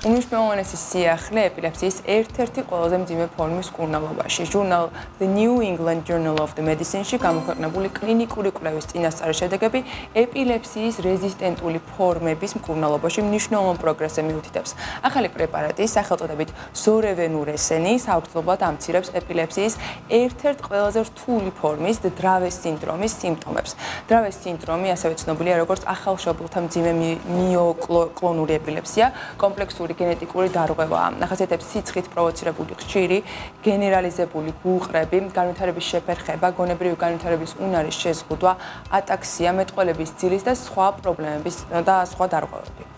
უმნიშვნელოვანესი სიახლე ეპილეფსიის ერთ-ერთი ყველაზე მძიმე ფორმის მკურნალობაში. ჟურნალ The New England Journal of the Medicine-ში გამოქვეყნებული კლინიკური კვლევის წინასწარი შედეგები ეპილეფსიის რეზისტენტული ფორმების მკურნალობაში მნიშვნელოვან პროგრესზე მიუთითებს. ახალი პრეპარატი სახელწოდებით ზორევენურესენი საავგრძელებლად ამცირებს ეპილეფსიის ერთ-ერთ ყველაზე რთული ფორმის დრავეს სინდრომის სიმპტომებს. დრავეს სინდრომი ასევე ცნობილია როგორც ახალშობილთა მძიმე მიოკლონური ეპილეფსია, კომპლექსური გენეტიკური დარღვევაა. ახასიათებს სიცხით პროვოცირებული ხშირი, გენერალიზებული გულყრები, განვითარების შეფერხება, გონებრივი განვითარების უნარის შეზღუდვა, ატაქსია, მეტყველების ძილის და სხვა პრობლემების და სხვა დარღვევები.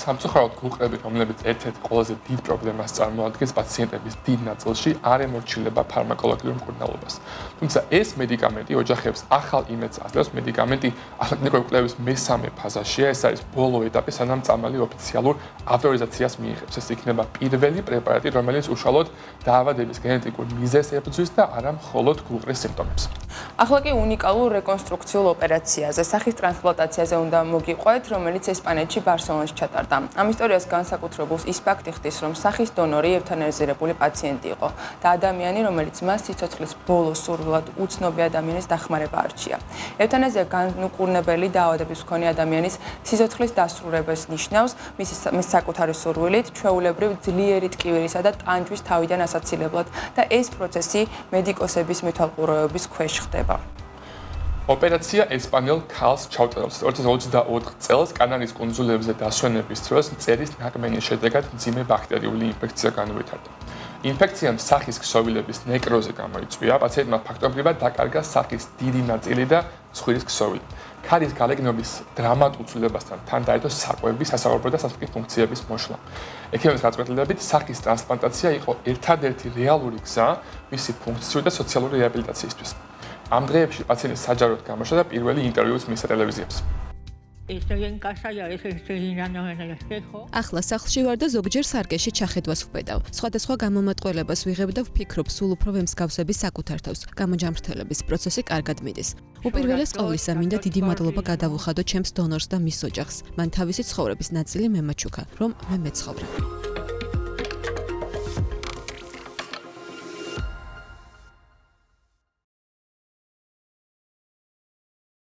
სამწუხაროდ გულყრები, რომლებიც ერთ-ერთ ყველაზე დიდ პრობლემას წარმოადგენს პაციენტების დიდ ნაწილში, არ ემორჩილება ფარმაკოლოგიურ მკურნალობას. თუმცა ეს მედიკამენტი ოჯახებს ახალ იმედს აძლევს. მედიკამენტი კლინიკური კვლევის მესამე ფაზაშია, ეს არის ბოლო ეტაპი, სანამ წამალი ოფიციალურ ავტორიზაციას მიიღებს. ეს იქნება პირველი პრეპარატი, რომელიც უშუალოდ დაავადების გენეტიკურ მიზეზს ებრძვის და არა მხოლოდ გულყრის სიმპტომებს. ახლა კი უნიკალურ რეკონსტრუქციულ ოპერაციაზე, სახის ტრანსპლანტაციაზე უნდა მოგიყვეთ, რომელიც ესპანეთში ბარსელონაში ჩატარდა. ამ ისტორიას განსაკუთრებულს ის ფაქტი ხდის, რომ სახის დონორი ევთანაზირებული პაციენტი იყო და ადამიანი, რომელიც მას სიცოცხლის ბოლოს სურვილად უცნობი ადამიანის დახმარება არჩია. ევთანაზია განუკურნებელი დაავადების მქონე ადამიანის სიცოცხლის დასრულებას ნიშნავს, მის საკუთარი სურვილით, ჩვეულებრივ ძლიერი ტკივილისა და ტანჯვის თავიდან ასაცილებლად და ეს პროცესი მედიკოსების მეთვალყურეობის ქვეშ ხდება. ოპერაცია ესპანელ ქალს ჩაუტარებს 2024 წელს კანარის კუნძულებზე დასვენების დროს მწერის ნაკმენის შედეგად მძიმე ბაქტერიული ინფექცია განუვითარდა. ინფექციამ სახის ქსოვილების ნეკროზი გამოიწვია, პაციენტმა ფაქტობრივად დაკარგა სახის დიდი ნაწილი და ცხვირის ქსოვილი. ქალის გალეგნობის დრამატულ ცვლილებასთან თან დაედო საკვების, სასაუბრო და სასმკის ფუნქციების მოშლა. ექიმების გაწყვეტილებით სახის ტრანსპლანტაცია იყო ერთადერთი რეალური გზა მისი ფუნქციური და სოციალური რეაბილიტაციისთვის. ამ დღეებში პაციენტი საჯაროდ გამოშვა და პირველი ინტერვიუს მისცა ტელევიზიებს. ახლა სახლში ვარ და ზოგჯერ სარკეში ჩახედვას ვბედავ. სხვადასხვა გამომატყველებას ვიღებ და ვფიქრობ, სულ უფრო ვემსგავსების საკუთარ თავს. გამოჯამრთელების პროცესი კარგად მიდის. უპირველეს ყოვლისა, მინდა დიდი მადლობა გადავუხადო ჩემს დონორს და მის ოჯახს. მან თავისი ცხოვრების ნაწილი მემაჩუქა, რომ მე მეცხოვრე.